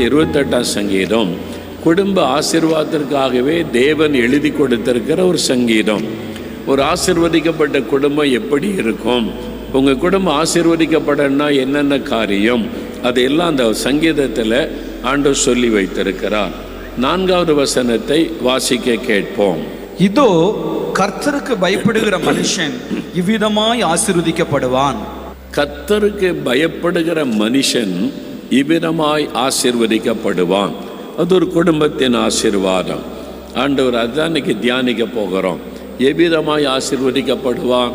128 சங்கீதம் குடும்ப ஆசீர்வாதத்திற்காகவே தேவன் எழுதி கொடுத்திருக்கிற ஒரு சங்கீதம். ஒரு ஆசீர்வதிக்கப்பட்ட குடும்பம் எப்படி இருக்கும், உங்கள் குடும்பம் ஆசீர்வதிக்கப்படனா என்னென்ன காரியம், அதையெல்லாம் அந்த சங்கீதத்தில் ஆண்டவர் சொல்லி வைத்திருக்கிறார். 4வது வசனத்தை வாசிக்க கேட்போம். இதோ கர்த்தருக்கு பயப்படுகிற மனுஷன் இவ்விதமாய் ஆசீர்வதிக்கப்படுவான். கர்த்தருக்கு பயப்படுகிற மனுஷன் இவ்விதமாய் ஆசீர்வதிக்கப்படுவான். அது ஒரு குடும்பத்தின் ஆசீர்வாதம். ஆண்டவர் அதுதான் இன்னைக்கு தியானிக்க போகிறோம். எவ்விதமாய் ஆசீர்வதிக்கப்படுவான்?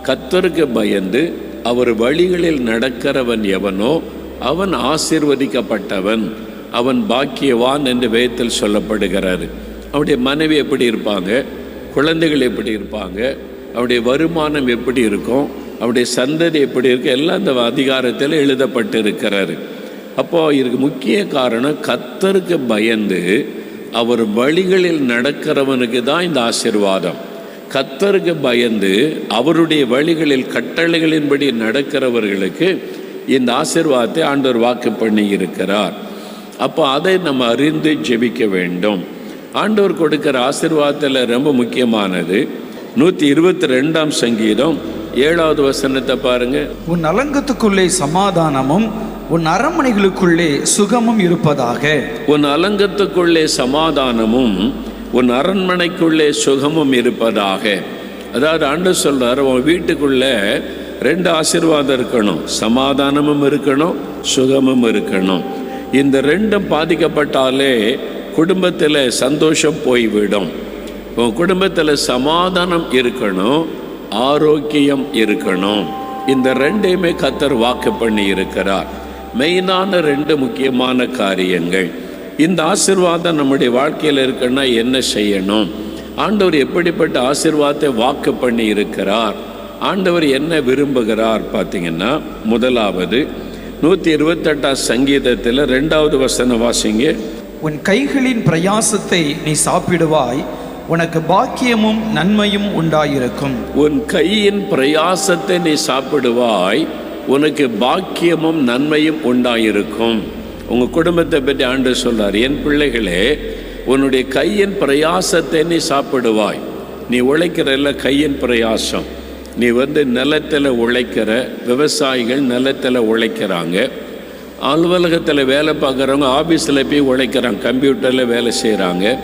கர்த்தருக்கு பயந்து அவர் வழிகளில் நடக்கிறவன் எவனோ அவன் ஆசீர்வதிக்கப்பட்டவன், அவன் பாக்கியவான் என்று வேதத்தில் சொல்லப்படுகிறாரு. அவருடைய மனைவி எப்படி இருப்பாங்க, குழந்தைகள் எப்படி இருப்பாங்க, அவருடைய வருமானம் எப்படி இருக்கும், அவருடைய சந்ததி எப்படி இருக்கு, எல்லாம் இந்த அதிகாரத்தில் எழுதப்பட்டு இருக்கிறாரு. அப்போது இதுக்கு முக்கிய காரணம் கர்த்தருக்கு பயந்து அவர் வழிகளில் நடக்கிறவனுக்கு தான் இந்த ஆசீர்வாதம். கர்த்தருக்கு பயந்து அவருடைய வழிகளில் கட்டளைகளின்படி நடக்கிறவர்களுக்கு இந்த ஆசீர்வாதத்தை ஆண்டவர் வாக்கு பண்ணி இருக்கிறார். அப்போ அதை நம்ம அறிந்து ஜெபிக்க வேண்டும். ஆண்டவர் கொடுக்கிற ஆசீர்வாதத்தில் ரொம்ப முக்கியமானது 122 சங்கீதம் 7வது வசனத்தை பாருங்க. உன் அலங்கத்துக்குள்ளே சமாதானமும் உன் அரண்மனைகளுக்குள்ளே சுகமும் இருப்பதாக. உன் அலங்கத்துக்குள்ளே சமாதானமும் உன் அரண்மனைக்குள்ளே சுகமும் இருப்பதாக. அதாவது ஆண்டவர் சொல்றார், உன் வீட்டுக்குள்ளே 2 ஆசீர்வாதம் இருக்கணும், சமாதானமும் இருக்கணும், சுகமும் இருக்கணும். இந்த 2ம் பாதிக்கப்பட்டாலே குடும்பத்தில் சந்தோஷம் போய்விடும். உன் குடும்பத்தில் சமாதானம் இருக்கணும், ஆரோக்கியம் இருக்கணும். இந்த 2ஐயுமே கர்த்தர் வாக்கு பண்ணி இருக்கிறார். மெயினான 2 முக்கியமான காரியங்கள். இந்த ஆசீர்வாதம் நம்முடைய வாழ்க்கையில் இருக்குன்னா என்ன செய்யணும், ஆண்டவர் எப்படிப்பட்ட ஆசீர்வாதத்தை வாக்கு பண்ணி இருக்கிறார், ஆண்டவர் என்ன விரும்புகிறார் பார்த்தீங்கன்னா, முதலாவது 128 சங்கீதத்தில் 2வது வசனம் வாசிங்க. உன் கைகளின் பிரயாசத்தை நீ சாப்பிடுவாய், உனக்கு பாக்கியமும் நன்மையும் உண்டாயிருக்கும். உன் கையின் பிரயாசத்தை நீ சாப்பிடுவாய், உனக்கு பாக்கியமும் நன்மையும் உண்டாயிருக்கும். உங்கள் குடும்பத்தை பற்றி ஆண்டவர் சொல்றார், என் பிள்ளைகளே உன்னுடைய கையின் பிரயாசத்தை நீ சாப்பிடுவாய். நீ உழைக்கிறல்ல, கையின் பிரயாசம். நீ நிலத்தில் உழைக்கிற விவசாயிகள் நிலத்தில் உழைக்கிறாங்க, அலுவலகத்தில் வேலை பார்க்குறவங்க ஆஃபீஸில் போய் உழைக்கிறாங்க, கம்ப்யூட்டரில் வேலை செய்கிறாங்க,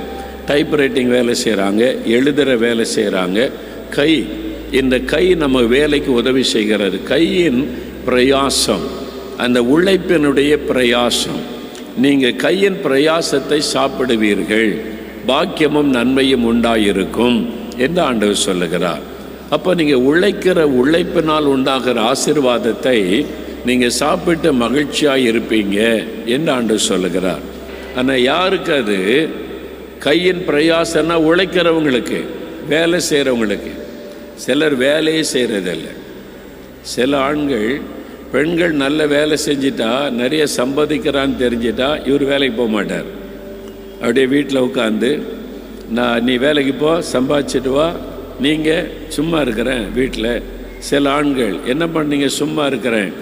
டைப்ரைட்டிங் வேலை செய்கிறாங்க, எழுதுகிற வேலை செய்கிறாங்க. கை, இந்த கை நம்ம வேலைக்கு உதவி செய்கிறது. கையின் பிரயாசம், அந்த உழைப்பினுடைய பிரயாசம். நீங்கள் கையின் பிரயாசத்தை சாப்பிடுவீர்கள், பாக்கியமும் நன்மையும் உண்டாயிருக்கும் என்று ஆண்டவர் சொல்லுகிறார். அப்போ நீங்கள் உழைக்கிற உழைப்பினால் உண்டாகிற ஆசீர்வாதத்தை நீங்கள் சாப்பிட்டு மகிழ்ச்சியாக இருப்பீங்க என்று ஆண்டவர் சொல்லுகிறார். ஆனால் யாருக்கு அது? கையின் பிரயாசம்னா உழைக்கிறவங்களுக்கு, வேலை செய்கிறவங்களுக்கு. சிலர் வேலையே செய்கிறதில்லை. சில ஆண்கள் பெண்கள் நல்ல வேலை செஞ்சிட்டா, நிறைய சம்பாதிக்கிறான்னு தெரிஞ்சிட்டா இவர் வேலைக்கு போக மாட்டார். அப்படியே வீட்டில் உட்காந்து, நீ வேலைக்கு போ, சம்பாதிச்சிட்டு வா, நீங்கள் சும்மா இருக்கிறேன் வீட்டில். சில ஆண்கள் என்ன பண்ணீங்க, சும்மா இருக்கிறேன்.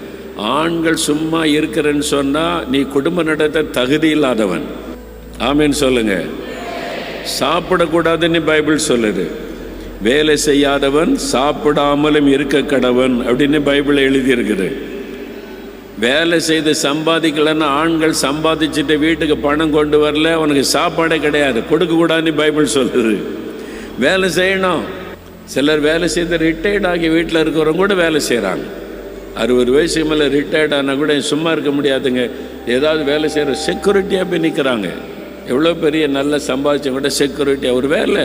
ஆண்கள் சும்மா இருக்கிறேன்னு சொன்னால் நீ குடும்ப நடத்த தகுதி இல்லாதவன். ஆமேன்னு சொல்லுங்க. சாப்பிடக்கூடாதுன்னு பைபிள் சொல்லுது. வேலை செய்யாதவன் சாப்பிடாமலும் இருக்க கடவன் அப்படின்னு பைபிள் எழுதியிருக்குது. வேலை செய்து சம்பாதிக்கலன்னா, ஆண்கள் சம்பாதிச்சுட்டு வீட்டுக்கு பணம் கொண்டு வரல, அவனுக்கு சாப்பாடே கிடையாது, கொடுக்கக்கூடாதுன்னு பைபிள் சொல்லுது. வேலை செய்யணும். சிலர் வேலை செய்து ரிட்டையர்ட் ஆகி வீட்டில் இருக்கிறவங்க கூட வேலை செய்கிறாங்க. 60 வயசுக்கு மேலே ரிட்டையர்ட் ஆனால் கூட சும்மா இருக்க முடியாதுங்க, ஏதாவது வேலை செய்கிற செக்யூரிட்டியாக போய் நிற்கிறாங்க. எவ்வளோ பெரிய நல்ல சம்பாதிச்சவங்க கூட செக்யூரிட்டியாக ஒரு வேலை,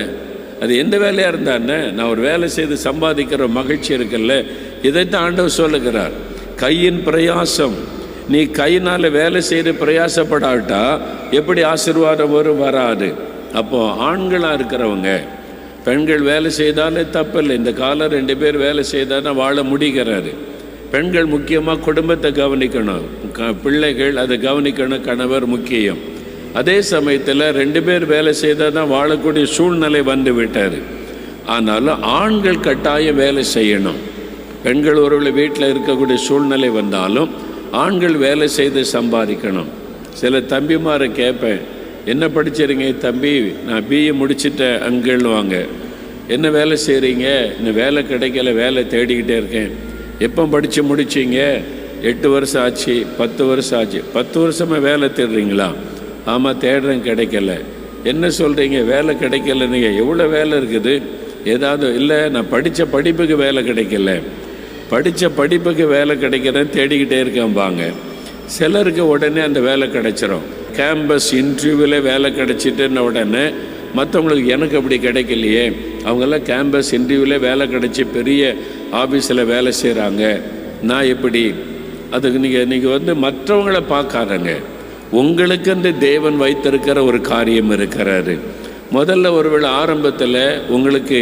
அது எந்த வேலையாக இருந்தானே, நான் ஒரு வேலை செய்து சம்பாதிக்கிற மகிழ்ச்சி இருக்குல்ல, இதைத்தான் ஆண்டவர் சொல்லுகிறார். கையின் பிரயாசம். நீ கையினால் வேலை செய்து பிரயாசப்படாட்டா எப்படி ஆசீர்வாதம் வராது. அப்போது ஆண்களாக இருக்கிறவங்க, பெண்கள் வேலை செய்தாலே தப்பில்லை. இந்த காலம் 2 பேர் வேலை செய்தால் வாழ முடிகிறாரு. பெண்கள் முக்கியமாக குடும்பத்தை கவனிக்கணும், பிள்ளைகள் அதை கவனிக்கணும், கணவர் முக்கியம். அதே சமயத்தில் 2 பேர் வேலை செய்தால் தான் வாழக்கூடிய சூழ்நிலை வந்து விட்டார். ஆனாலும் ஆண்கள் கட்டாயம் வேலை செய்யணும். பெண்கள் ஒருவேளை வீட்டில் இருக்கக்கூடிய சூழ்நிலை வந்தாலும் ஆண்கள் வேலை செய்து சம்பாதிக்கணும். சில தம்பிமாரை கேட்பேன், என்ன படிச்சிருங்க தம்பி? நான் பிஏ முடிச்சிட்டேன் அங்கிள்வாங்க. என்ன வேலை செய்கிறீங்க? இன்னும் வேலை கிடைக்கல, வேலை தேடிக்கிட்டே இருக்கேன். எப்போ படித்து முடிச்சிங்க? 8 வருஷம் ஆச்சு, 10 வருஷம் ஆச்சு. 10 வருஷமாக வேலை தேடுறீங்களா? ஆமாம் தேடுறேன், கிடைக்கல. என்ன சொல்கிறீங்க வேலை கிடைக்கல? நீங்கள் எவ்வளோ வேலை இருக்குது? ஏதாவது இல்லை, நான் படித்த படிப்புக்கு வேலை கிடைக்கல. படித்த படிப்புக்கு வேலை கிடைக்கிறேன், தேடிக்கிட்டே இருக்கேன்பாங்க. சிலருக்கு உடனே அந்த வேலை கிடைச்சிரும். கேம்பஸ் இன்டர்வியூவில் வேலை கிடைச்சிட்டுன்ன உடனே மற்றவங்களுக்கு எனக்கு அப்படி கிடைக்கலையே, அவங்கெல்லாம் கேம்பஸ் இன்டர்வியூவில் வேலை கிடைச்சி பெரிய ஆஃபீஸில் வேலை செய்கிறாங்க, நான் எப்படி? அதுக்கு நீங்கள் மற்றவங்களை பார்க்காதங்க. உங்களுக்கு அந்த தேவன் வைத்திருக்கிற ஒரு காரியம் இருக்கிறாரு. முதல்ல ஒருவேளை ஆரம்பத்தில் உங்களுக்கு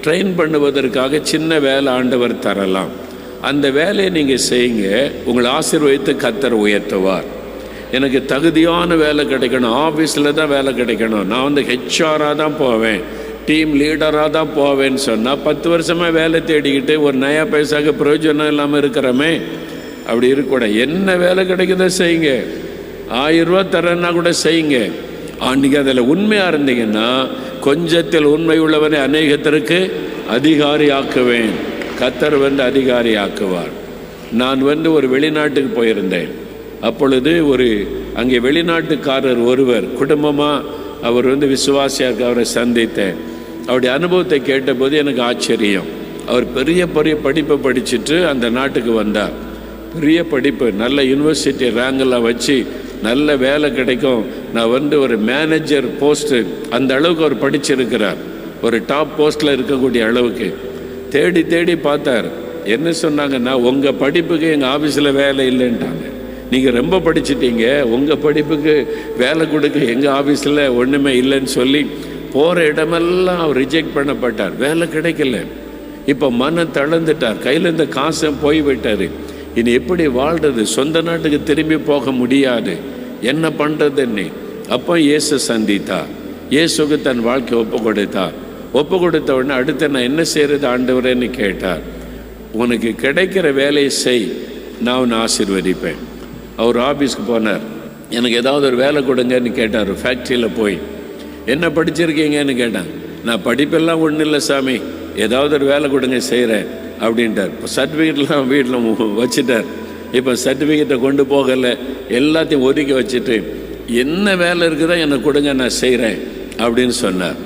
ட்ரெயின் பண்ணுவதற்காக சின்ன வேலை ஆண்டவர் தரலாம். அந்த வேலையை நீங்கள் செய்யுங்க, உங்களை ஆசீர்வதித்து கர்த்தர் உயர்த்துவார். எனக்கு தகுதியான வேலை கிடைக்கணும், ஆஃபீஸில் தான் வேலை கிடைக்கணும், நான் ஹெச்ஆராக தான் போவேன், டீம் லீடராக தான் போவேன்னு சொன்னால் 10 வருஷமாக வேலை தேடிக்கிட்டு ஒரு நயா பைசாக்கு பிரயோஜனம் இல்லாமல் இருக்கிறோமே. அப்படி இருக்கக்கூடாது. என்ன வேலை கிடைக்குதோ செய்யுங்க. 1000 ரூபா தரேன்னா கூட செய்யுங்க. அன்றைக்கி அதில் உண்மையாக இருந்தீங்கன்னா, கொஞ்சத்தில் உண்மை உள்ளவனை அநேகத்திற்கு அதிகாரி ஆக்குவேன், கர்த்தர் அதிகாரி ஆக்குவார். நான் ஒரு வெளிநாட்டுக்கு போயிருந்தேன். அப்பொழுது அங்கே வெளிநாட்டுக்காரர் ஒருவர் குடும்பமாக அவர் விசுவாசியாக அவரை சந்தித்தேன். அவருடைய அனுபவத்தை கேட்டபோது எனக்கு ஆச்சரியம். அவர் பெரிய பெரிய படிப்பை படிச்சுட்டு அந்த நாட்டுக்கு வந்தார். பெரிய படிப்பு, நல்ல யூனிவர்சிட்டி ரேங்கெல்லாம் வச்சு நல்ல வேலை கிடைக்கும், நான் ஒரு மேனேஜர் போஸ்ட்டு அந்த அளவுக்கு அவர் படிச்சிருக்கிறார், ஒரு டாப் போஸ்ட்டில் இருக்கக்கூடிய அளவுக்கு. தேடி தேடி பார்த்தார். என்ன சொன்னாங்கன்னா, உங்கள் படிப்புக்கு எங்கள் ஆஃபீஸில் வேலை இல்லைன்ட்டாங்க. நீங்கள் ரொம்ப படிச்சிட்டீங்க, உங்கள் படிப்புக்கு வேலை கொடுக்க எங்கள் ஆஃபீஸில் ஒன்றுமே இல்லைன்னு சொல்லி போகிற இடமெல்லாம் அவர் ரிஜெக்ட் பண்ணப்பட்டார். வேலை கிடைக்கல. இப்போ மனம் தளர்ந்துட்டார், கையில் இருந்த காசை போய்விட்டார். இனி எப்படி வாழ்கிறது? சொந்த நாட்டுக்கு திரும்பி போக முடியாது, என்ன பண்ணுறதுன்னு. அப்போ இயேசு சந்தித்தார். இயேசுக்கு தன் வாழ்க்கை ஒப்பு கொடுத்தார். ஒப்பு கொடுத்த உடனே அடுத்து நான் என்ன செய்கிறது ஆண்டவரேன்னு கேட்டார். உனக்கு கிடைக்கிற வேலையை செய், நான் உன்னை ஆசீர்வதிப்பேன். அவர் ஆஃபீஸ்க்கு போனார். எனக்கு ஏதாவது ஒரு வேலை கொடுங்கன்னு கேட்டார். ஃபேக்ட்ரியில் போய் என்ன படிச்சிருக்கீங்கன்னு கேட்டேன். நான் படிப்பெல்லாம் ஒன்றும் இல்லை சாமி, ஏதாவது ஒரு வேலை கொடுங்க செய்கிறேன் அப்படின்ட்டார். இப்போ சர்டிஃபிகேட்லாம் வீட்டில் வச்சுட்டார். இப்போ சர்டிஃபிகேட்டை கொண்டு போகலை, எல்லாத்தையும் ஒதுக்கி வச்சுட்டு என்ன வேலை இருக்குதோ எனக்கு கொடுங்க, நான் செய்கிறேன் அப்படின்னு சொன்னார்.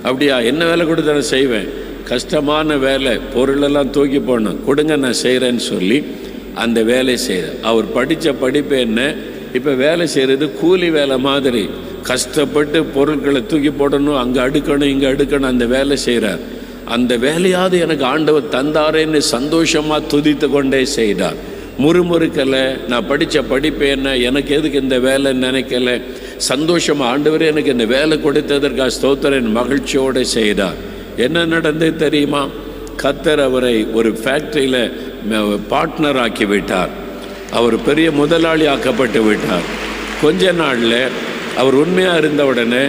அப்படியா, என்ன வேலை கொடுத்தா நான் செய்வேன், கஷ்டமான வேலை, பொருளெல்லாம் தூக்கி போடணும், கொடுங்க நான் செய்கிறேன்னு சொல்லி அந்த வேலையை செய்கிறார். அவர் படித்த படிப்பு என்ன, இப்போ வேலை செய்கிறது கூலி வேலை மாதிரி. கஷ்டப்பட்டு பொருட்களை தூக்கி போடணும், அங்கே அடுக்கணும் இங்கே அடுக்கணும், அந்த வேலை செய்கிறார். அந்த வேலையாவது எனக்கு ஆண்டவர் தந்தாரேன்னு சந்தோஷமாக துதித்து கொண்டே செய்தார். முறுமுறுக்கலை. நான் படித்த படிப்பு என்ன, எனக்கு எதுக்கு இந்த வேலைன்னு நினைக்கல. சந்தோஷமாக ஆண்டவரே எனக்கு இந்த வேலை கொடுத்ததற்காக ஸ்தோத்திரன் மகிழ்ச்சியோடு செய்தார். என்ன நடந்தது தெரியுமா? கர்த்தர் அவரை ஒரு ஃபேக்ட்ரியில் பார்ட்னர் ஆக்கி விட்டார். அவர் பெரிய முதலாளி ஆக்கப்பட்டு விட்டார். கொஞ்ச நாளில் அவர் உண்மையாக இருந்த உடனே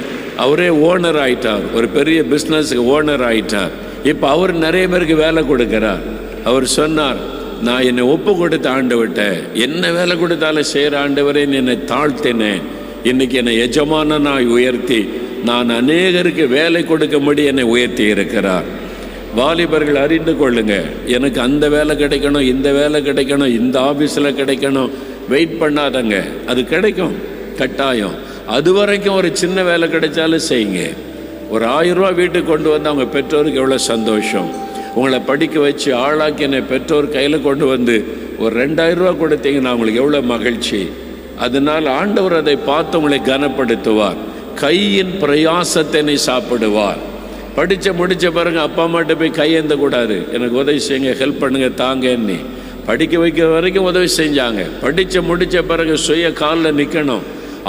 அவரே ஓனர் ஆயிட்டார். ஒரு பெரிய பிஸ்னஸுக்கு ஓனர் ஆயிட்டார். இப்போ அவர் நிறைய பேருக்கு வேலை கொடுக்கிறார். அவர் சொன்னார், நான் என்னை ஒப்பு கொடுத்த ஆண்டவர்கிட்ட என்ன வேலை கொடுத்தாலும் செய்கிற ஆண்டவரேன்னு என்னை தாழ்த்தினேன். இன்றைக்கி என்னை எஜமானனாய் உயர்த்தி நான் அநேகருக்கு வேலை கொடுக்கும்படி என்னை உயர்த்தி இருக்கிறார். வாலிபர்கள் அறிந்து கொள்ளுங்க, எனக்கு அந்த வேலை கிடைக்கணும், இந்த வேலை கிடைக்கணும், இந்த ஆஃபீஸில் கிடைக்கணும், வெயிட் பண்ணாதங்க, அது கிடைக்கும் கட்டாயம். அது வரைக்கும் ஒரு சின்ன வேலை கிடைச்சாலும் செய்யுங்க. ஒரு 1000 ரூபா வீட்டுக்கு கொண்டு வந்து அவங்க பெற்றோருக்கு எவ்வளோ சந்தோஷம். உங்களை படிக்க வச்சு ஆளாக்கி என்னை பெற்றோர் கையில் கொண்டு வந்து ஒரு 2000 ரூபா கொடுத்தீங்கன்னா அவங்களுக்கு எவ்வளோ மகிழ்ச்சி. அதனால் ஆண்டவர் அதை பார்த்து உங்களை கனப்படுத்துவார். கையின் பிரயாசத்தை நீ சாப்பிடுவார். படித்த முடித்த பிறகு அப்பா அம்மாட்ட போய் கையேந்த கூடாது, எனக்கு உதவி செய்யுங்க, ஹெல்ப் பண்ணுங்க, தாங்கன்னு. படிக்க வைக்கிற வரைக்கும் உதவி செஞ்சாங்க. படித்து முடித்த பிறகு சுய காலில் நிற்கணும்,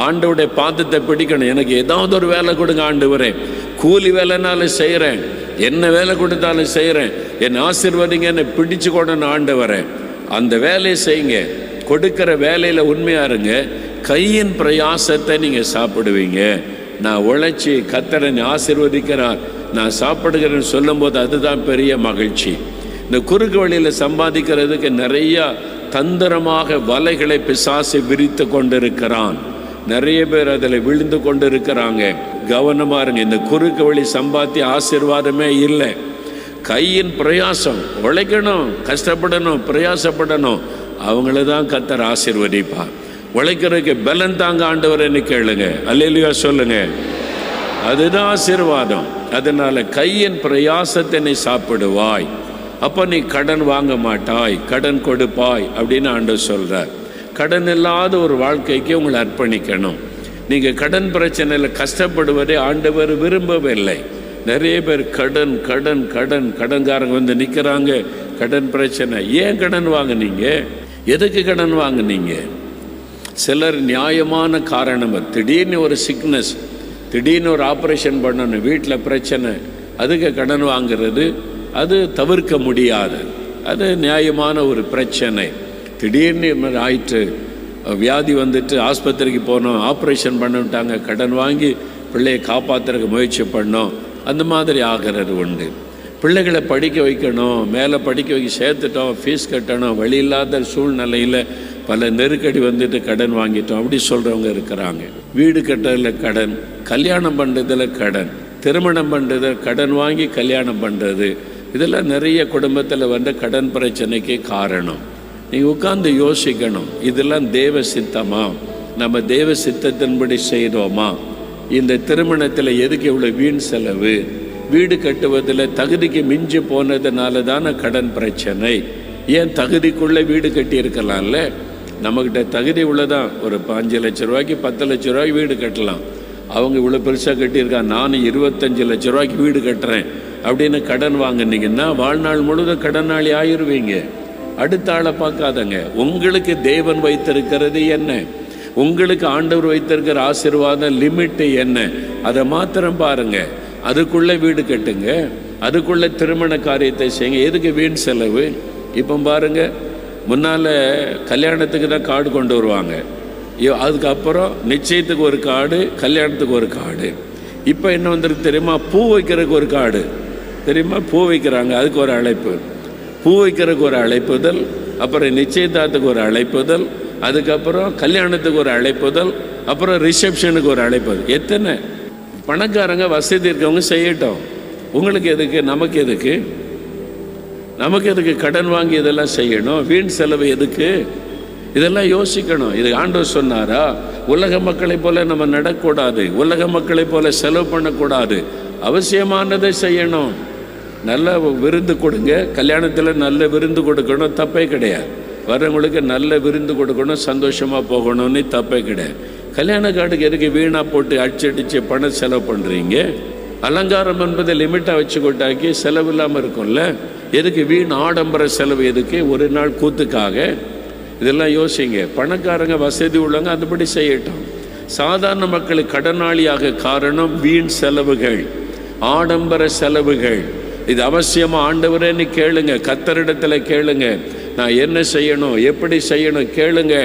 ஆண்டவருடைய பாதத்தை பிடிக்கணும். எனக்கு ஏதாவது ஒரு வேலை கொடுங்க ஆண்டவரே, கூலி வேலைனாலும் செய்கிறேன், என்ன வேலை கொடுத்தாலும் செய்கிறேன், என் ஆசீர்வதிங்க, என்னை பிடிச்சு கொண்டேன் ஆண்டவரே. அந்த வேலையை செய்யுங்க. கொடுக்குற வேலையில் உண்மையாக இருங்க. கையின் பிரயாசத்தை நீங்கள் சாப்பிடுவீங்க. நான் உழைச்சி கர்த்தரை ஆசீர்வதிக்கிறார், நான் சாப்பிடுகிறேன்னு சொல்லும்போது அதுதான் பெரிய மகிழ்ச்சி. இந்த குறுக்கு வழியில் சம்பாதிக்கிறதுக்கு நிறையா தந்திரமாக வலைகளை பிசாசு விரித்து கொண்டிருக்கிறான். நிறைய பேர் அதில் விழுந்து கொண்டு இருக்கிறாங்க. கவனமா இருங்க. இந்த குறுக்கு வழி சம்பாத்திய ஆசீர்வாதமே இல்லை. கையின் பிரயாசம், உழைக்கணும், கஷ்டப்படணும், பிரயாசப்படணும், அவங்கள தான் கர்த்தர் ஆசீர்வதிப்பார். உழைக்கிறதுக்கு பலன் தாங்க ஆண்டவரேன்னு கேளுங்க. அல்லேலூயா சொல்லுங்க. அதுதான் ஆசீர்வாதம். அதனால கையின் பிரயாசத்தை நீ சாப்பிடுவாய், அப்போ நீ கடன் வாங்க மாட்டாய், கடன் கொடுப்பாய் அப்படின்னு ஆண்டவர் சொல்றார். கடன் இல்லாத ஒரு வாழ்க்கைக்கு உங்களை அர்ப்பணிக்கணும். நீங்கள் கடன் பிரச்சனையில் கஷ்டப்படுவதை ஆண்டவர் விரும்பவில்லை. நிறைய பேர் கடன் கடன் கடன் கடன்காரங்க வந்து நிற்கிறாங்க. கடன் பிரச்சனை. ஏன் கடன் வாங்குனீங்க? எதுக்கு கடன் வாங்குனீங்க? சிலர் நியாயமான காரணம், திடீர்னு ஒரு சிக்னஸ், திடீர்னு ஒரு ஆப்ரேஷன் பண்ணணும், வீட்டில் பிரச்சனை, அதுக்கு கடன் வாங்குறது அது தவிர்க்க முடியாது. அது நியாயமான ஒரு பிரச்சனை. திடீர்னு ஆயிற்று, வியாதி வந்துட்டு ஆஸ்பத்திரிக்கு போனோம், ஆப்ரேஷன் பண்ணிவிட்டாங்க, கடன் வாங்கி பிள்ளையை காப்பாற்றுறதுக்கு முயற்சி பண்ணோம், அந்த மாதிரி ஆகிறது உண்டு. பிள்ளைகளை படிக்க வைக்கணும், மேலே படிக்க வைக்க சேர்த்துட்டோம், ஃபீஸ் கட்டணும், வழி இல்லாத சூழ்நிலையில் பல நெருக்கடி வந்துட்டு கடன் வாங்கிட்டோம், அப்படி சொல்கிறவங்க இருக்கிறாங்க. வீடு கட்டுறதுல கடன், கல்யாணம் பண்ணுறதுல கடன், திருமணம் பண்ணுறதுல கடன் வாங்கி கல்யாணம் பண்ணுறது, இதெல்லாம் நிறைய குடும்பத்தில் வந்த கடன் பிரச்சனைக்கு காரணம். நீங்கள் உட்கார்ந்து யோசிக்கணும், இதெல்லாம் தேவ சித்தமா? நம்ம தேவ சித்தத்தின்படி செய்தோமா? இந்த திருமணத்தில் எதுக்கு இவ்வளோ வீண் செலவு? வீடு கட்டுவதில் தகுதிக்கு மிஞ்சி போனதுனால தானே கடன் பிரச்சனை. ஏன் தகுதிக்குள்ளே வீடு கட்டியிருக்கலாம்ல? நம்மக்கிட்ட தகுதி உள்ளதான், ஒரு 5 லட்ச ரூபாய்க்கு 10 லட்ச ரூபாய்க்கு வீடு கட்டலாம். அவங்க இவ்வளோ பெருசாக கட்டியிருக்காங்க, நானும் 25 லட்ச ரூபாய்க்கு வீடு கட்டுறேன் அப்படின்னு கடன் வாங்கினீங்கன்னா வாழ்நாள் முழுவதும் கடனாளி ஆயிடுவீங்க. அடுத்த ஆளை பார்க்காதங்க. உங்களுக்கு தேவன் வைத்திருக்கிறது என்ன? உங்களுக்கு ஆண்டவர் வைத்திருக்கிற ஆசீர்வாதம் லிமிட்டு என்ன? அதை மாத்திரம் பாருங்க. அதுக்குள்ளே வீடு கட்டுங்க, அதுக்குள்ளே திருமண காரியத்தை செய்யுங்க. எதுக்கு வீண் செலவு? இப்போ பாருங்க, முன்னால் கல்யாணத்துக்கு தான் கார்டு கொண்டு வருவாங்க, அதுக்கப்புறம் நிச்சயத்துக்கு ஒரு கார்டு, கல்யாணத்துக்கு ஒரு கார்டு. இப்போ என்ன வந்துருக்கு தெரியுமா? பூ வைக்கிறதுக்கு ஒரு கார்டு தெரியுமா? பூ வைக்கிறாங்க, அதுக்கு ஒரு அழைப்பு. பூ வைக்கிறதுக்கு ஒரு அழைப்புதல், அப்புறம் நிச்சயதார்த்தத்துக்கு ஒரு அழைப்புதல், அதுக்கப்புறம் கல்யாணத்துக்கு ஒரு அழைப்புதல், அப்புறம் ரிசப்ஷனுக்கு ஒரு அழைப்புதல். எத்தனை? பணக்காரங்க வசதி இருக்கவங்க செய்யட்டும், உங்களுக்கு எதுக்கு? நமக்கு எதுக்கு? நமக்கு எதுக்கு கடன் வாங்கி இதெல்லாம் செய்யணும்? வீண் செலவு எதுக்கு? இதெல்லாம் யோசிக்கணும். இது ஆண்டவர் சொன்னாரா? உலக மக்களை போல நம்ம நடக்கூடாது, உலக மக்களை போல செலவு பண்ணக்கூடாது, அவசியமானதை செய்யணும். நல்ல விருந்து கொடுங்க, கல்யாணத்தில் நல்ல விருந்து கொடுக்கணும், தப்பே கிடையாது. வரவங்களுக்கு நல்ல விருந்து கொடுக்கணும், சந்தோஷமாக போகணும்னு தப்பே கிடையாது. கல்யாண கார்டுக்கு எதுக்கு வீணாக போட்டு அடிச்சடிச்சு பணம் செலவு பண்ணுறீங்க? அலங்காரம் என்பதை லிமிட்டாக வச்சு கொண்டாக்கி செலவு இல்லாமல் இருக்கும்ல. எதுக்கு வீண் ஆடம்பர செலவு? எதுக்கு? ஒரு நாள் கூத்துக்காக? இதெல்லாம் யோசிங்க. பணக்காரங்க வசதி உள்ளவங்க அதுபடி செய்யட்டும். சாதாரண மக்களுக்கு கடனாளியாக காரணம் வீண் செலவுகள், ஆடம்பர செலவுகள். இது அவசியமாக ஆண்டவரேன்னு கேளுங்க, கர்த்தரிடத்தில் கேளுங்க. நான் என்ன செய்யணும், எப்படி செய்யணும் கேளுங்க.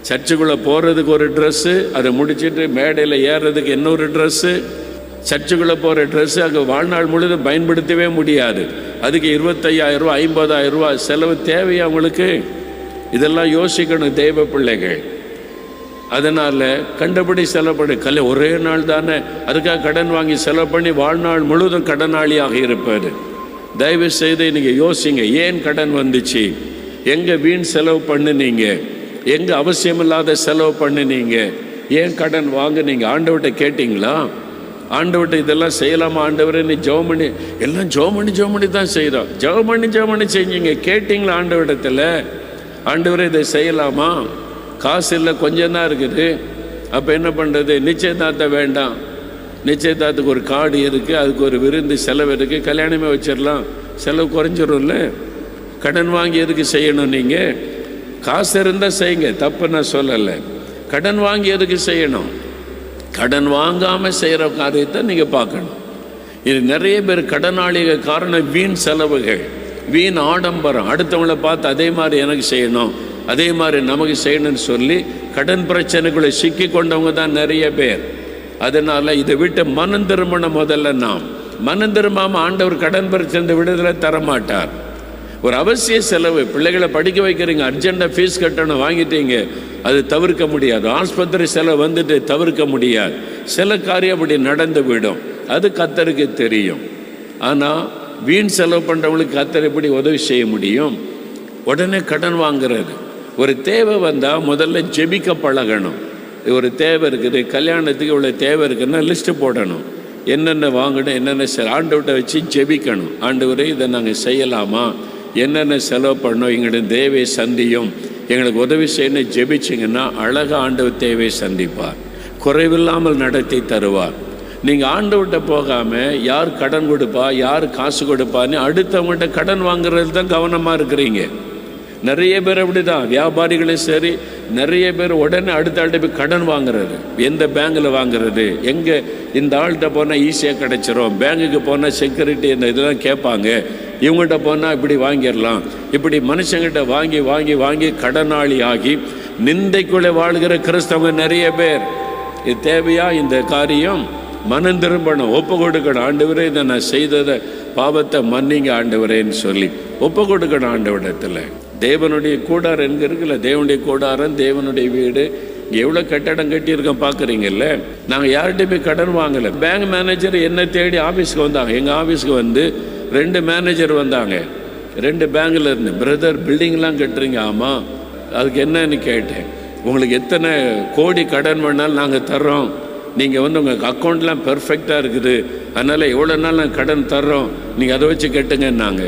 சர்ச்சுக்குள்ளே போகிறதுக்கு ஒரு ட்ரெஸ்ஸு, அதை முடிச்சுட்டு மேடையில் ஏறுறதுக்கு இன்னொரு ட்ரெஸ்ஸு. சர்ச்சுக்குள்ளே போகிற ட்ரெஸ்ஸு அங்கே வாழ்நாள் முழுதும் பயன்படுத்தவே முடியாது. அதுக்கு 25,000 ரூபா 50,000 ரூபா செலவு தேவையா உங்களுக்கு? இதெல்லாம் யோசிக்கணும் தெய்வ பிள்ளைகள். அதனால் கண்டபடி செலவு பண்ணி ஒரே நாள் தானே, அதுக்காக கடன் வாங்கி செலவு பண்ணி வாழ்நாள் முழுவதும் கடனாளியாக இருப்பார். தயவு செய்து நீங்கள் யோசிங்க, ஏன் கடன் வந்துச்சு? எங்கே வீண் செலவு பண்ணினீங்க? எங்கே அவசியமில்லாத செலவு பண்ணினீங்க? ஏன் கடன் வாங்குனீங்க? ஆண்டவர்கிட்ட கேட்டிங்களா? ஆண்டவர்கிட்ட இதெல்லாம் செய்யலாமா ஆண்டவரே? நீ ஜெபம் பண்ணி, எல்லாம் ஜெபம் பண்ணி தான் செய்கிறோம். ஜெபம் பண்ணி செஞ்சீங்க, கேட்டிங்களா ஆண்டவரிடத்தில்? ஆண்டவரே இதை செய்யலாமா? காசு இல்லை, கொஞ்சம் தான் இருக்குது, அப்போ என்ன பண்ணுறது? நிச்சயதார்த்தம் வேண்டாம், நிச்சயதார்த்தத்துக்கு ஒரு கார்டு இருக்குது, அதுக்கு ஒரு விருந்து செலவு இருக்குது, கல்யாணமே வச்சிடலாம், செலவு குறைஞ்சிரும்ல. கடன் வாங்கி எதுக்கு செய்யணும்? நீங்கள் காசு இருந்தால் செய்யுங்க, தப்பு நான் சொல்லலை. கடன் வாங்கி எதுக்கு செய்யணும்? கடன் வாங்காமல் செய்கிற காரியத்தை நீங்கள் பார்க்கணும். இது நிறைய பேர் கடனாளிக காரணம் வீண் செலவுகள், வீண் ஆடம்பரம். அடுத்தவங்களை பார்த்து அதே மாதிரி எனக்கு செய்யணும், அதே மாதிரி நமக்கு செய்யணும்னு சொல்லி கடன் பிரச்சனைக்குள்ளே சிக்கி கொண்டவங்க தான் நிறைய பேர். அதனால் இதை விட்டு மனம் திரும்பணும். முதல்ல நாம் மனம் திரும்பாமல் ஆண்டவர் கடன் பிரச்சனை விடுதலை தரமாட்டார். ஒரு அவசிய செலவு, பிள்ளைகளை படிக்க வைக்கிறீங்க, அர்ஜென்ட்டாக ஃபீஸ் கட்டணும், வாங்கிட்டீங்க, அது தவிர்க்க முடியாது. ஆஸ்பத்திரி செலவு வந்துட்டு தவிர்க்க முடியாது. சில காரியம் அப்படி நடந்து விடும், அது கர்த்தருக்கு தெரியும். ஆனால் வீண் செலவு பண்ணுறவங்களுக்கு கர்த்தர் எப்படி உதவி செய்ய முடியும்? உடனே கடன் வாங்குறது. ஒரு தேவை வந்தால் முதல்ல ஜெபிக்க பழகணும். ஒரு தேவை இருக்குது, கல்யாணத்துக்கு இவ்வளோ தேவை இருக்குன்னா லிஸ்ட்டு போடணும், என்னென்ன வாங்கணும், என்னென்ன ஆண்டவர்கிட்ட வச்சு ஜெபிக்கணும். ஆண்டவரே இதை நாங்கள் செய்யலாமா, என்னென்ன செலவு பண்ணோம், எங்களுடைய தேவையை சந்தியும், எங்களுக்கு உதவி செய்யணும் ஜெபிச்சிங்கன்னா அழகாக ஆண்டவர் தேவையை சந்திப்பார், குறைவில்லாமல் நடத்தி தருவார். நீங்கள் ஆண்டவர்கிட்ட போகாமல் யார் கடன் கொடுப்பா, யார் காசு கொடுப்பான்னு அடுத்தவங்கள்ட்ட கடன் வாங்குறது தான் கவனமாக இருக்கிறீங்க. நிறைய பேர் அப்படி தான், வியாபாரிகளும் சரி, நிறைய பேர் உடனே அடுத்த ஆள்கிட்ட போய் கடன் வாங்குறது. எந்த பேங்கில் வாங்குறது, எங்கே இந்த ஆள்கிட்ட போனால் ஈஸியாக கிடச்சிரும், பேங்குக்கு போனால் செக்யூரிட்டி இந்த இதெல்லாம் கேட்பாங்க, இவங்கள்ட்ட போனால் இப்படி வாங்கிடலாம், இப்படி மனுஷங்கிட்ட வாங்கி வாங்கி வாங்கி கடனாளி ஆகி நிந்தைக்குள்ளே வாழ்கிற கிறிஸ்தவங்க நிறைய பேர். இது தேவையா? இந்த காரியம் மனம் திரும்பணும், ஒப்பு கொடுக்கணும். ஆண்டவரே இதை நான் செய்ததை பாவத்தை மன்னிங்க ஆண்டவரேன்னு சொல்லி ஒப்பு கொடுக்கணும் ஆண்டவரிடத்தில். தேவனுடைய கூடாரம் எங்கே இருக்குல்ல, தேவனுடைய கூடாரம், தேவனுடைய வீடு, எவ்வளோ கட்டடம் கட்டியிருக்கோம் பார்க்குறீங்கல்ல. நாங்கள் யார்கிட்டையுமே கடன் வாங்கலை. பேங்க் மேனேஜர் என்னை தேடி ஆஃபீஸ்க்கு வந்தாங்க. எங்கள் ஆஃபீஸ்க்கு வந்து 2 மேனேஜர் வந்தாங்க, 2 பேங்கில் இருந்து. பிரதர் பில்டிங்லாம் கட்டுறீங்க? ஆமாம். அதுக்கு என்னன்னு கேட்டேன். உங்களுக்கு எத்தனை கோடி கடன் வேணாலும் நாங்கள் தர்றோம், நீங்கள் வந்து உங்கள் அக்கௌண்ட்லாம் பெர்ஃபெக்டாக இருக்குது, அதனால் எவ்வளோ நாள் நாங்கள் கடன் தர்றோம், நீங்கள் அதை வச்சு கட்டுங்கன்னாங்க.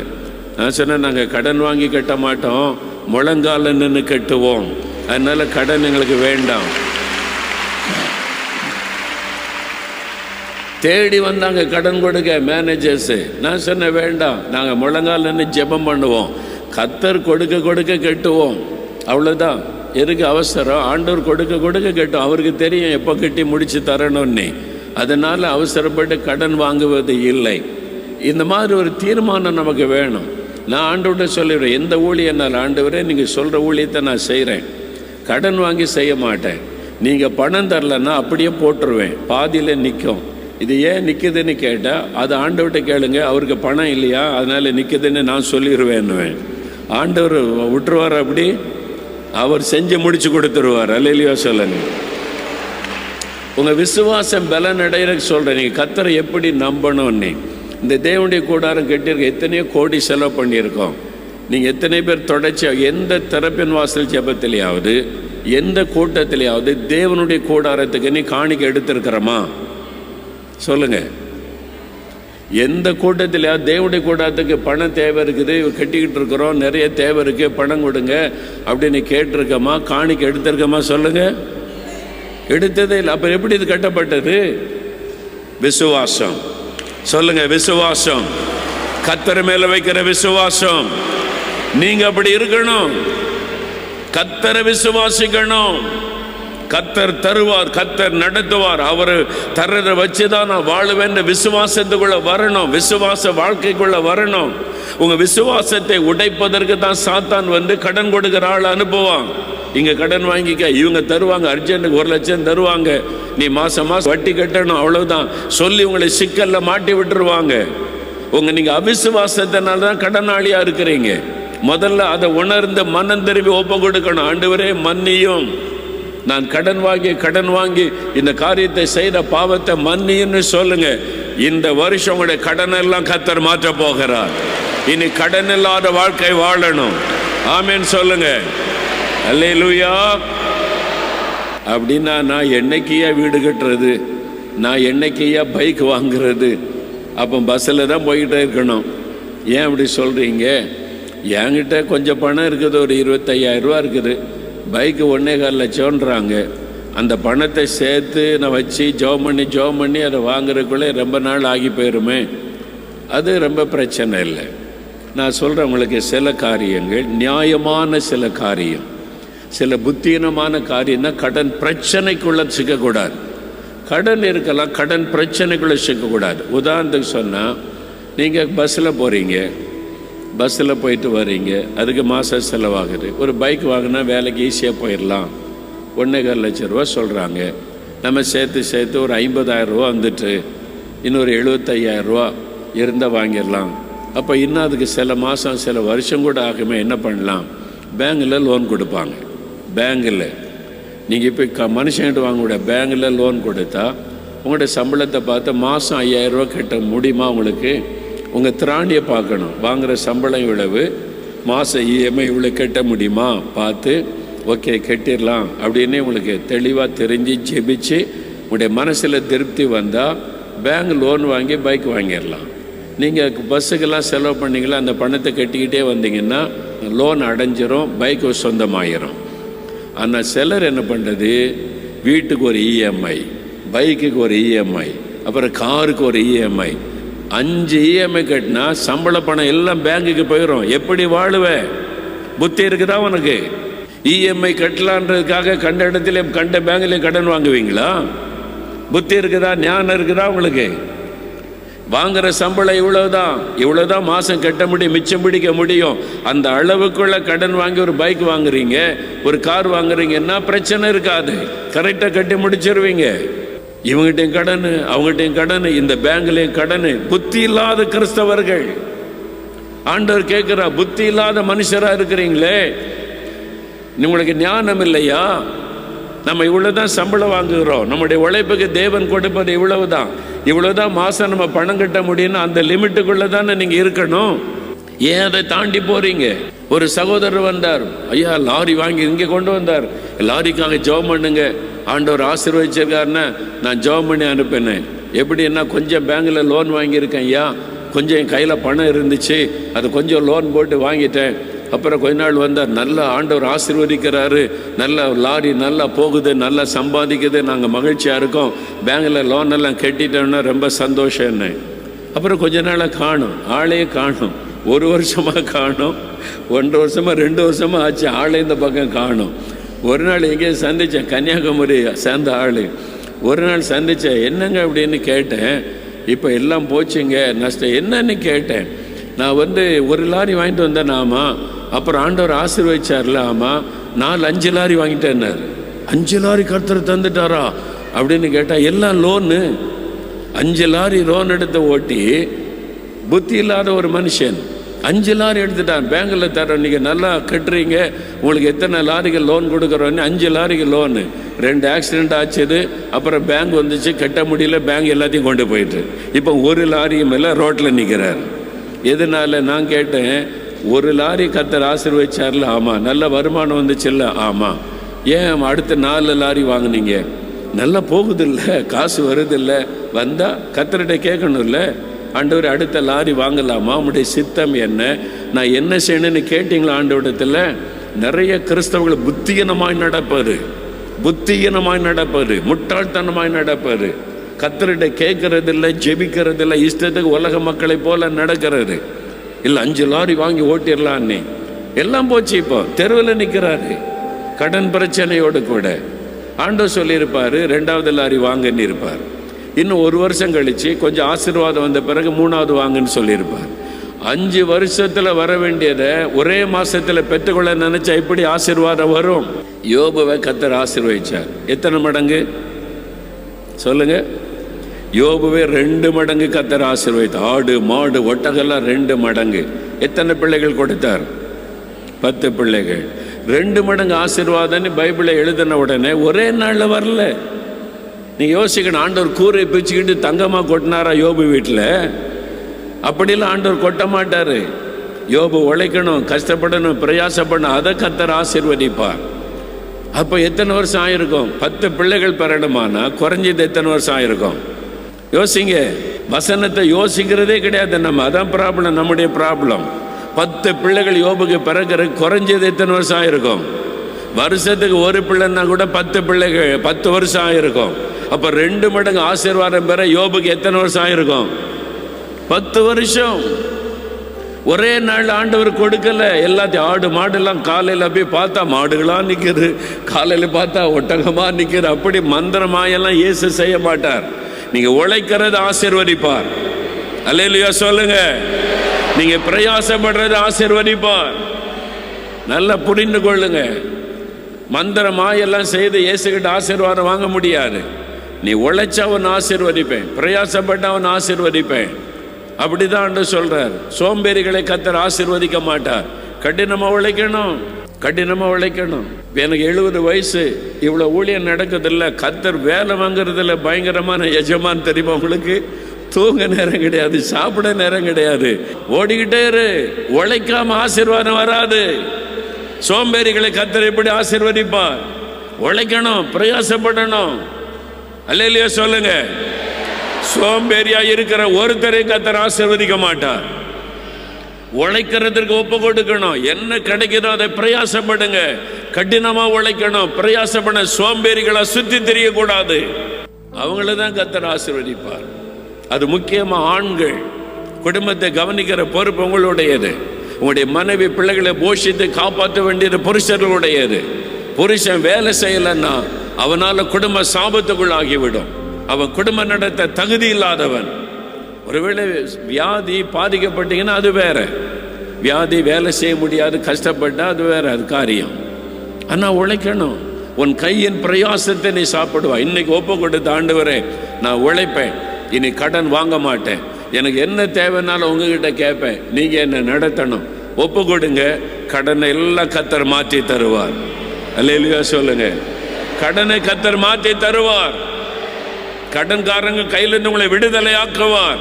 நான் சொன்னேன், நாங்கள் கடன் வாங்கி கட்ட மாட்டோம், முழங்கால நின்று கட்டுவோம், அதனால் கடன் எங்களுக்கு வேண்டாம். தேடி வந்தாங்க கடன் கொடுக்க மேனேஜர்ஸு. நான் சொன்னேன் வேண்டாம், நாங்கள் முழங்கால் நின்று ஜெபம் பண்ணுவோம், கர்த்தர் கொடுக்க கொடுக்க கட்டுவோம், அவ்வளோதான். எதுக்கு அவசரம்? ஆண்டவர் கொடுக்க கொடுக்க கட்டும், அவருக்கு தெரியும் எப்போ கட்டி முடித்து தரணும்னு. அதனால் அவசரப்பட்டு கடன் வாங்குவது இல்லை. இந்த மாதிரி ஒரு தீர்மானம் நமக்கு வேணும். நான் ஆண்டவர்கிட்ட சொல்லிடுறேன், எந்த ஊழியனால் ஆண்டவரே நீங்கள் சொல்கிற ஊழியத்தை நான் செய்கிறேன், கடன் வாங்கி செய்ய மாட்டேன். நீங்கள் பணம் தரலன்னா அப்படியே போட்டுருவேன், பாதியில் நிற்கும். இது ஏன் நிற்குதுன்னு கேட்டால் அது ஆண்டவர்கிட்ட கேளுங்க, அவருக்கு பணம் இல்லையா அதனால் நிற்குதுன்னு நான் சொல்லிடுவேன்னுவேன். ஆண்டவர் விட்டுருவார், அப்படி அவர் செஞ்சு முடிச்சு கொடுத்துருவார். அல்லேலூயா சொல்லுங்க. உங்கள் விசுவாசம் பலன் அடையிறதுக்கு சொல்கிறேன். நீங்கள் கர்த்தரை எப்படி நம்பணும்னு. இந்த தேவனுடைய கூடாரம் கட்டியிருக்க எத்தனையோ கோடி செலவு பண்ணியிருக்கோம். நீங்கள் எத்தனை பேர் தொடர்ச்சி எந்த திறப்பின் வாசல் ஜெபத்திலேயாவது எந்த கூட்டத்திலேயாவது தேவனுடைய கூடாரத்துக்கு நீ காணிக்க எடுத்திருக்கிறோமா சொல்லுங்கள். எந்த கூட்டத்திலேயாவது தேவனுடைய கூடாரத்துக்கு பணம் தேவை இருக்குது, கட்டிக்கிட்டு இருக்கிறோம், நிறைய தேவை இருக்குது, பணம் கொடுங்க அப்படின்னு கேட்டிருக்கோமா, காணிக்க எடுத்திருக்கோமா சொல்லுங்கள். எடுத்ததே இல்லை. அப்போ எப்படி இது கட்டப்பட்டது? விசுவாசம். சொல்லுங்க, விசுவாசம். கர்த்தர் மேல வைக்கிற விசுவாசம். நீங்க அப்படி இருக்கணும். கர்த்தரை விசுவாசிக்கணும். கர்த்தர் தருவார், கர்த்தர் நடத்துவார், அவர் தர்றதை வச்சுதான் நான் வாழுவேன். விசுவாசத்துக்குள்ள வரணும், விசுவாச வாழ்க்கைக்குள்ள வரணும். உங்க விசுவாசத்தை உடைப்பதற்கு தான் சாத்தான் வந்து கடன் கொடுக்கிற ஆள் அனுப்புவான். இங்க கடன் வாங்கிக்க, இவங்க தருவாங்க, அர்ஜென்ட்டுக்கு 1 லட்சம் தருவாங்க, நீ மாசம் மாசம் வட்டி கட்டணும், அவ்வளவுதான் சொல்லி உங்களை சிக்கல்ல மாட்டி விட்டுருவாங்க. நீங்க அவிசுவாசத்தினால தான் கடனாளியா இருக்கிறீங்க. முதல்ல அதை உணர்ந்து மனம் திரும்பி ஒப்பு கொடுக்கணும். ஆண்டவரே மன்னியும், நான் கடன் வாங்கி இந்த காரியத்தை செய்த பாவத்தை மன்னியும்னு சொல்லுங்க. இந்த வருஷம் உங்களுடைய கடன் எல்லாம் கர்த்தர் மாற்ற போகிறார். இனி கடன் இல்லாத வாழ்க்கை வாழணும். ஆமென் சொல்லுங்க. அல்லேலூயா. அப்படின்னா நான் என்னைக்கையா வீடு கட்டுறது, நான் என்னைக்கையா பைக் வாங்குறது? அப்போ பஸ்ஸில் தான் போய்கிட்டே இருக்கணும். ஏன் அப்படி சொல்கிறீங்க? என்கிட்ட கொஞ்சம் பணம் இருக்குது, ஒரு 25,000 ரூபா இருக்குது, பைக்கு 1.25 லட்சம்ன்றாங்க. அந்த பணத்தை சேர்த்து நான் வச்சு ஜோம் பண்ணி அதை வாங்குறதுக்குள்ளே ரொம்ப நாள் ஆகி போயிருமே. அது ரொம்ப பிரச்சனை இல்லை. நான் சொல்கிறேன் உங்களுக்கு, சில காரியங்கள் நியாயமான, சில காரியம், சில புத்தீனமான காரியம்னா கடன் பிரச்சனைக்குள்ளே சிக்கக்கூடாது. கடன் இருக்கலாம், கடன் பிரச்சனைக்குள்ளே சிக்கக்கூடாது. உதாரணத்துக்கு சொன்னால், நீங்கள் பஸ்ஸில் போகிறீங்க, பஸ்ஸில் போயிட்டு வர்றீங்க, அதுக்கு மாதம் செலவாகுது. ஒரு பைக் வாங்கினா வேலைக்கு ஈஸியாக போயிடலாம், 1.25 லட்சம் ரூபா சொல்கிறாங்க. நம்ம சேர்த்து ஒரு 50,000 ரூபா வந்துட்டு இன்னொரு 75,000 ரூபா இருந்தால் வாங்கிடலாம். அப்போ இன்னும் அதுக்கு சில மாதம் சில வருஷம் கூட ஆகுமே, என்ன பண்ணலாம்? பேங்கில் லோன் கொடுப்பாங்க. பேங்கில் நீங்கள் இப்போ மனுஷன்கிட்ட வாங்கக்கூடிய பேங்கில் லோன் கொடுத்தா உங்களுடைய சம்பளத்தை பார்த்து மாதம் 5000 ரூபா கட்ட முடியுமா? உங்களுக்கு உங்கள் திராணியை பார்க்கணும். வாங்குகிற சம்பளம் இவ்வளவு, மாதம் இஎம்ஐ இவ்வளோ கட்ட முடியுமா பார்த்து ஓகே கட்டிடலாம் அப்படின்னு உங்களுக்கு தெளிவாக தெரிஞ்சு ஜெபிச்சு உங்களுடைய மனசில் திருப்தி வந்தால் பேங்க் லோன் வாங்கி பைக் வாங்கிடலாம். நீங்கள் பஸ்ஸுக்கெல்லாம் செலவு பண்ணிங்களா, அந்த பணத்தை கட்டிக்கிட்டே வந்தீங்கன்னா லோன் அடைஞ்சிரும், பைக்கு சொந்தமாயிரும். ஆனால் சிலர் என்ன பண்ணுறது, வீட்டுக்கு ஒரு இஎம்ஐ, பைக்குக்கு ஒரு இஎம்ஐ, அப்புறம் காருக்கு ஒரு இஎம்ஐ, 5 இஎம்ஐ கட்டினா சம்பள பணம் எல்லாம் பேங்குக்கு போயிடும். எப்படி வாழுவேன்? புத்தி இருக்குதா உனக்கு? இஎம்ஐ கட்டலான்றதுக்காக கண்ட இடத்துல கண்ட பேங்க்லேயும் கடன் வாங்குவீங்களா? புத்தி இருக்குதா? ஞானம் இருக்குதா உங்களுக்கு? வாங்குகிற சம்பளம் இவ்வளோதான் மாதம் கட்ட முடியும், மிச்சம் பிடிக்க முடியும். அந்த அளவுக்குள்ள கடன் வாங்கி ஒரு பைக் வாங்குறீங்க, ஒரு கார் வாங்குறீங்கன்னா பிரச்சனை இருக்காது, கரெக்டாக கட்டி முடிச்சிருவீங்க. இவங்ககிட்டையும் கடன், அவங்ககிட்டையும் கடன், இந்த பேங்க்லேயும் கடன். புத்தி இல்லாத கிறிஸ்தவர்கள். ஆண்டவர் கேட்குறா, புத்தி இல்லாத மனுஷராக இருக்கிறீங்களே, உங்களுக்கு ஞானம் இல்லையா? நம்ம இவ்வளோதான் சம்பளம் வாங்குகிறோம், நம்முடைய உழைப்புக்கு தேவன் கொடுப்பது இவ்வளோதான் மாதம் நம்ம பணம் கட்ட முடியும்னு அந்த லிமிட்டுக்குள்ளே தானே நீங்கள் இருக்கணும். ஏன் அதை தாண்டி போகிறீங்க? ஒரு சகோதரர் வந்தார், ஐயா லாரி வாங்கி இங்கே கொண்டு வந்தார், லாரிக்காக ஜெபம் பண்ணுங்க, ஆண்டவர் ஆசீர்வதிச்சிருக்காருன்னா நான் ஜெபம் பண்ணி அனுப்பினேன். எப்படின்னா கொஞ்சம் பேங்கில் லோன் வாங்கியிருக்கேன் ஐயா, கொஞ்சம் என் கையில் பணம் இருந்துச்சு, அது கொஞ்சம் லோன் போட்டு வாங்கிட்டேன். அப்புறம் கொஞ்ச நாள் வந்தார், நல்லா ஆண்டவர் ஆசீர்வதிக்கிறாரு, நல்ல லாரி நல்லா போகுது, நல்லா சம்பாதிக்குது, நாங்கள் மகிழ்ச்சியாக இருக்கோம், பேங்கில் லோன் எல்லாம் கட்டிட்டோன்னா ரொம்ப சந்தோஷம் என்ன. அப்புறம் கொஞ்ச நாளாக காணும், ஆளே காணும், 1 வருஷமாக காணும், 1.5 வருஷமாக 2 வருஷமாக ஆச்சு, ஆளே இந்த பக்கம் காணும். ஒரு நாள் எங்கேயும் சந்தித்தேன், கன்னியாகுமரி சேர்ந்த ஆள். ஒரு நாள் சந்தித்தேன், என்னங்க அப்படின்னு கேட்டேன். இப்போ எல்லாம் போச்சுங்க நஷ்டம். என்னன்னு கேட்டேன். நான் ஒரு லாரி வாங்கிட்டு வந்தேன். ஆமாம். அப்புறம் ஆண்டவர் ஆசீர்வதிச்சார்ல. ஆமாம். 4-5 லாரி வாங்கிட்டேன்னாரு. 5 லாரி கர்த்தர் தந்துட்டாரா அப்படின்னு கேட்டால், எல்லாம் லோனு. 5 லாரி லோன் எடுத்து ஓட்டி புத்தி இல்லாத ஒரு மனுஷன் 5 லாரி எடுத்துட்டான். பேங்கில் தரோம், நீங்கள் நல்லா கட்டுறீங்க, உங்களுக்கு எத்தனை லாரிகள் லோன் கொடுக்குறோன்னு 5 லாரிக்கு லோனு. 2 ஆக்சிடெண்ட் ஆச்சுது, அப்புறம் பேங்க் வந்துச்சு, கட்ட முடியல, பேங்க் எல்லாத்தையும் கொண்டு போயிட்டு இப்போ 1 லாரியும் மேலே ரோட்டில் நிற்கிறார். எதனால? நான் கேட்டேன், 1 லாரி கர்த்தர் ஆசீர்வதிச்சார்ல. ஆமாம். நல்ல வருமானம் வந்துச்சுல்ல. ஆமாம். ஏன் அடுத்த 4 லாரி வாங்கினீங்க? நல்லா போகுதில்ல, காசு வருதில்ல. வந்தால் கர்த்தர்கிட்ட கேட்கணும்ல, ஆண்டவர் அடுத்த லாரி வாங்கலாமா, உங்களுடைய சித்தம் என்ன, நான் என்ன செய்யணும்னு கேட்டிங்களா ஆண்டவரிடத்தில்? நிறைய கிறிஸ்தவர்கள் புத்தியீனமாய் நடப்பது, முட்டாள்தனமாய் நடப்பது, கர்த்தர்கிட்ட கேட்கறதில்லை, ஜெபிக்கிறதில்லை, இஷ்டத்துக்கு உலக மக்களை போல நடக்கிறது. இல்லை 5 லாரி வாங்கி ஓட்டிடலான்னு எல்லாம் போச்சு. இப்போ தெருவில் நிற்கிறாரு, கடன் பிரச்சனையோடு கூட. ஆண்டவர் சொல்லியிருப்பார் 2வது லாரி வாங்கன்னு இருப்பார். இன்னும் 1 வருஷம் கழித்து கொஞ்சம் ஆசீர்வாதம் வந்த பிறகு 3வது வாங்கன்னு சொல்லியிருப்பார். 5 வருஷத்தில் வர வேண்டியதை ஒரே மாதத்தில் பெற்றுக்கொள்ள நினச்சா எப்படி ஆசீர்வாதம் வரும்? யோபுவை கர்த்தர் ஆசீர்வதிச்சார். எத்தனை மடங்கு சொல்லுங்க? யோபுவே 2 மடங்கு கர்த்தர் ஆசீர்வதித்தார். ஆடு மாடு ஒட்டகெல்லாம் 2 மடங்கு. எத்தனை பிள்ளைகள் கொடுத்தார்? 10 பிள்ளைகள். 2 மடங்கு ஆசீர்வாதம்னு பைபிளை எழுதின உடனே ஒரே நாளில் வரல. நீ யோசிக்கணும், ஆண்டவர் கூரை பிச்சுக்கிட்டு தங்கமாக கொட்டினாரா யோபு வீட்டில்? அப்படிலாம் ஆண்டவர் கொட்ட மாட்டார். யோபு உழைக்கணும், கஷ்டப்படணும், பிரயாசப்படணும், அதை கர்த்தர் ஆசீர்வதிப்பார். அப்போ எத்தனை வருஷம் ஆயிருக்கும்? 10 பிள்ளைகள் பெறணுமானா குறைஞ்சது எத்தனை வருஷம் ஆயிருக்கும்? யோசிங்க. வசனத்தை யோசிக்கிறதே கிடையாது நம்ம. அதான் ப்ராப்ளம், நம்முடைய ப்ராப்ளம். 10 பிள்ளைகள் யோபுக்கு பிறகு குறைஞ்சது எத்தனை வருஷம் ஆயிருக்கும்? வருஷத்துக்கு 1 பிள்ளைன்னா கூட 10 பிள்ளைகள் 10 வருஷம் ஆயிருக்கும். அப்போ 2 மடங்கு ஆசீர்வாதம் பெற யோபுக்கு எத்தனை வருஷம் ஆயிருக்கும்? 10 வருஷம். ஒரே நாள் ஆண்டவர் கொடுக்கல. எல்லாத்தையும் ஆடு மாடுலாம் காலையில் போய் பார்த்தா மாடுகளாக நிற்கிது, காலையில் பார்த்தா ஒட்டகமாக நிற்கிது. அப்படி மந்திரமாயெல்லாம் இயேசு செய்ய மாட்டார். நீங்கள் உழைக்கிறது ஆசீர்வதிப்பார். அல்லேலூயா சொல்லுங்க. நீங்கள் பிரயாசப்படுறது ஆசீர்வதிப்பார். நல்லா புரிந்து கொள்ளுங்க. மந்திரமாயெல்லாம் செய்து இயேசுகிட்ட ஆசீர்வாதம் வாங்க முடியாது. நீ உழைச்சா அவன் ஆசீர்வதிப்பேன், பிரயாசப்பட்ட அவன் ஆசீர்வதிப்பேன். அப்படிதான் ஆண்டவர் சொல்றார். சோம்பேறிகளை கர்த்தர் ஆசீர்வதிக்க மாட்டார். கடினமா உழைக்கணும், கடினமா உழைக்கணும். எனக்கு 70 வயசு, இவ்வளோ ஊழியம் நடக்குதில்ல, கர்த்தர் வேலை வாங்குறதுல பயங்கரமான எஜமான் தெரியுமா உங்களுக்கு? தூங்க நேரம் கிடையாது, சாப்பிட நேரம் கிடையாது, ஓடிக்கிட்டே இரு. உழைக்காம ஆசீர்வாதம் வராது. சோம்பேறிகளை கர்த்தர் எப்படி ஆசீர்வதிப்பார்? உழைக்கணும், பிரயாசப்படணும். அல்லேலூயா சொல்லுங்க. சோம்பேறியா இருக்கிற ஒருத்தரை கர்த்தர் ஆசீர்வதிக்க மாட்டார். உழைக்கிறதுக்கு ஒப்பு கொடுக்கணும். என்ன கிடைக்குதோ அதை பிரயாசப்படுங்க. கடினமா உழைக்கணும், பிரயாசப்பட. சோம்பேறிகளை சுத்தி தெரியக்கூடாது. அவங்கள தான் கர்த்தர் ஆசீர்வதிப்பார். அது முக்கியமா ஆண்கள். குடும்பத்தை கவனிக்கிற பொறுப்பு உங்களுடையது. உங்களுடைய மனைவி பிள்ளைகளை போஷித்து காப்பாற்ற வேண்டியது புருஷர்களுடையது. புருஷன் வேலை செய்யலைன்னா அவனால குடும்ப சாபத்துக்குள் ஆகிவிடும். அவன் குடும்பம் நடத்த தகுதி இல்லாதவன். ஒருவேளை வியாதி பாதிக்கப்பட்டீங்கன்னா அது வேற. வியாதி, வேலை செய்ய முடியாது, கஷ்டப்பட்டா அது வேற, அது காரியம். ஆனா உழைக்கணும். உன் கையின் பிரயாசத்தை நீ சாப்பிடுவா. இன்னைக்கு ஒப்பு கொடுத்த ஆண்டவரே, நான் உழைப்பேன், இனி கடன் வாங்க மாட்டேன், எனக்கு என்ன தேவைன்னாலும் உங்ககிட்ட கேட்பேன், நீங்க என்ன நடத்தணும். ஒப்பு கொடுங்க. கடனை எல்லாம் கர்த்தர் மாற்றி தருவார். அல்லேலூயா சொல்லுங்க. கடனை கர்த்தர் மாற்றி தருவார். கடன்காரங்க கையிலிருந்து உங்களை விடுதலை ஆக்குவார்.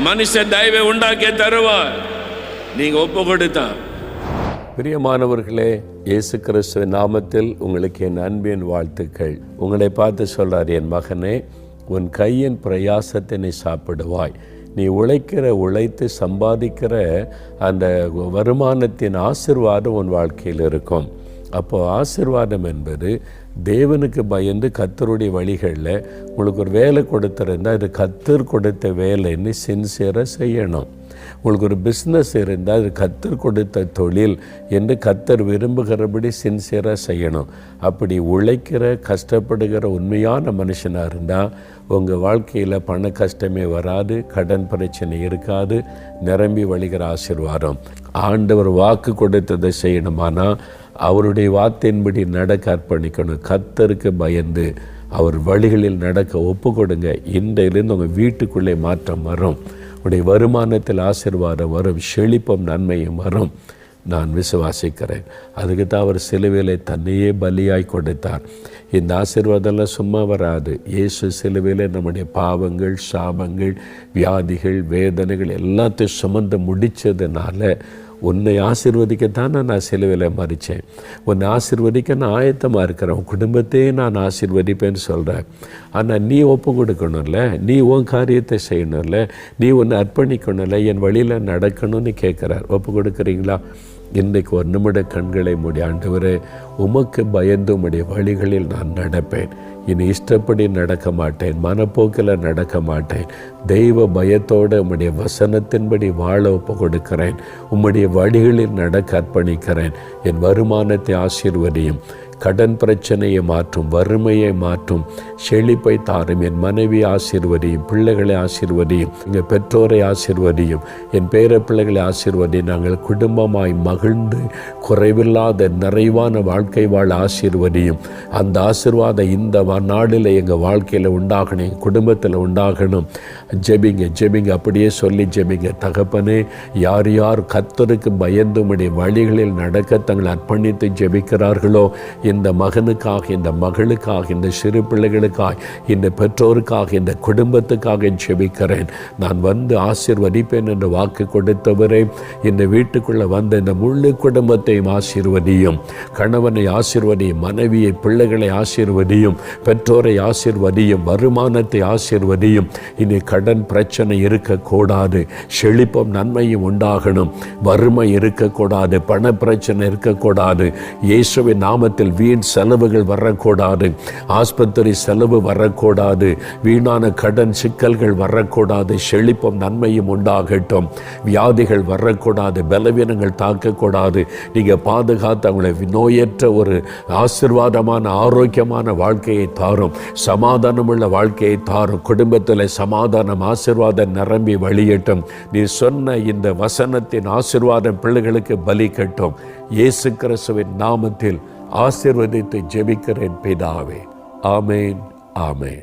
மனுஷ தயவை உண்டாக்கி தருவார். நீங்க ஒப்பு கொடுத்தா. பிரியமானவர்களே, இயேசு கிறிஸ்துவின் நாமத்தில் உங்களுக்கு என் அன்பின் வாழ்த்துக்கள். உங்களை பார்த்து சொல்றார், என் மகனே, உன் கையின் பிரயாசத்தை நீ சாப்பிடுவாய். நீ உழைத்து சம்பாதிக்கிற அந்த வருமானத்தின் ஆசீர்வாதம் உன் வாழ்க்கையில் இருக்கும். அப்போது ஆசீர்வாதம் என்பது தேவனுக்கு பயந்து கர்த்தருடைய வழிகளில் உங்களுக்கு ஒரு வேலை கொடுத்துருந்தால் அது கர்த்தர் கொடுத்த வேலைன்னு சின்சியராக செய்யணும். உங்களுக்கு ஒரு பிஸ்னஸ் இருந்தால் அது கர்த்தர் கொடுத்த தொழில் என்று கர்த்தர் விரும்புகிறபடி சின்சியராக செய்யணும். அப்படி உழைக்கிற, கஷ்டப்படுகிற உண்மையான மனுஷனாக இருந்தால் உங்கள் வாழ்க்கையில் பண கஷ்டமே வராது, கடன் பிரச்சனை இருக்காது, நிரம்பி வழிகிற ஆசீர்வாதம். ஆண்டவர் வாக்கு கொடுத்ததை செய்யணுமானா அவருடைய வார்த்தையின்படி நடக்க அர்ப்பணிக்கணும். கர்த்தருக்கு பயந்து அவர் வழிகளில் நடக்க ஒப்பு கொடுங்க. இன்றையிலிருந்து உங்கள் வீட்டுக்குள்ளே மாற்றம் வரும். உடைய வருமானத்தில் ஆசீர்வாதம் வரும், செழிப்பும் நன்மையும் வரும். நான் விசுவாசிக்கிறேன். அதுக்கு தான் அவர் சிலுவையிலே தன்னையே பலியாய் கொடுத்தார். இந்த ஆசீர்வாதம்லாம் சும்மா வராது. இயேசு சிலுவையிலே நம்முடைய பாவங்கள், சாபங்கள், வியாதிகள், வேதனைகள் எல்லாத்தையும் சுமந்து முடித்ததுனால உன்னை ஆசீர்வதிக்கத்தான் நான் சிலுவையில் மறித்தேன். உன்னை ஆசீர்வதிக்க நான் ஆயத்தமாக இருக்கிறேன். உன் குடும்பத்தையே நான் ஆசீர்வதிப்பேன்னு சொல்கிறேன். ஆனால் நீ ஒப்பு கொடுக்கணும்ல, நீ உன் காரியத்தை செய்யணும்ல, நீ ஒன்று அர்ப்பணிக்கணும்ல, என் வழியில் நடக்கணும்னு கேட்குறார். ஒப்பு கொடுக்குறீங்களா? இன்றைக்கு ஒரு நிமிட கண்களை மூடி, ஆண்டவரே, உமக்கு பயந்து உம்முடைய வழிகளில் நான் நடப்பேன். இனி இஷ்டப்படி நடக்க மாட்டேன், மனப்போக்கில் நடக்க மாட்டேன். தெய்வ பயத்தோடு உம்முடைய வசனத்தின்படி வாழ ஒப்பு கொடுக்கிறேன். உம்முடைய வழிகளில் நடக்க அர்ப்பணிக்கிறேன். என் வருமானத்தை ஆசீர்வதியும், கடன் பிரச்சனையை மாற்றும், வறுமையை மாற்றும், செழிப்பை தாரும். என் மனைவியை ஆசீர்வதியும், பிள்ளைகளை ஆசீர்வதியும், எங்கள் பெற்றோரை ஆசீர்வதியும், என் பேர பிள்ளைகளை ஆசீர்வதியும். நாங்கள் குடும்பமாய் மகிழ்ந்து குறைவில்லாத நிறைவான வாழ்க்கை வாழ ஆசீர்வதியும். அந்த ஆசீர்வாதம் இந்த நாளில் எங்கள் வாழ்க்கையில் உண்டாகணும், எங்கள் குடும்பத்தில் உண்டாகணும். ஜெபிங்க, அப்படியே சொல்லி ஜெபிங்க. தகப்பனே, யார் யார் கர்த்தருக்கு பயந்து உம்முடைய வழிகளில் நடக்க தங்களை அர்ப்பணித்து ஜெபிக்கிறார்களோ, இந்த மகனுக்காக, இந்த மகளுக்காக, இந்த சிறு பிள்ளைகளுக்காக, இந்த பெற்றோருக்காக, இந்த குடும்பத்துக்காக ஜெபிக்கிறேன். நான் வந்து ஆசீர்வதிப்பேன் என்று வாக்கு கொடுத்தவரே, இந்த வீட்டுக்குள்ளே வந்த இந்த முழு குடும்பத்தையும் ஆசீர்வதியும். கணவனை ஆசீர்வதியும், மனைவியை, பிள்ளைகளை ஆசீர்வதியும், பெற்றோரை ஆசீர்வதியும், வருமானத்தை ஆசீர்வதியும். இனி கடன் பிரச்சனை இருக்கக்கூடாது, செழிப்பும் நன்மையும் உண்டாகணும். வறுமை இருக்கக்கூடாது, பண பிரச்சனை இருக்கக்கூடாது. இயேசுவின் நாமத்தில் வீண் செலவுகள் வரக்கூடாது, ஆஸ்பத்திரி செலவு வரக்கூடாது, வீணான கடன் சிக்கல்கள் வரக்கூடாது. செழிப்பும் நன்மையும் உண்டாகட்டும். வியாதிகள் வரக்கூடாது, பலவீனங்கள் தாக்கக்கூடாது. நீங்கள் பாதுகாத்து அவங்களை நோயற்ற ஒரு ஆசீர்வாதமான ஆரோக்கியமான வாழ்க்கையை தாரும், சமாதானமுள்ள வாழ்க்கையை தாரும். குடும்பத்தில் சமாதானம், ஆசீர்வாதம் நிரம்பி வழியட்டும். நீ சொன்ன இந்த வசனத்தின் ஆசீர்வாதம் பிள்ளைகளுக்கு பலிக்கட்டும். இயேசு கிறிஸ்துவின் நாமத்தில் ஆசீர்வதித்து ஜெபிக்கிறேன் பிதாவே. ஆமேன், ஆமேன்.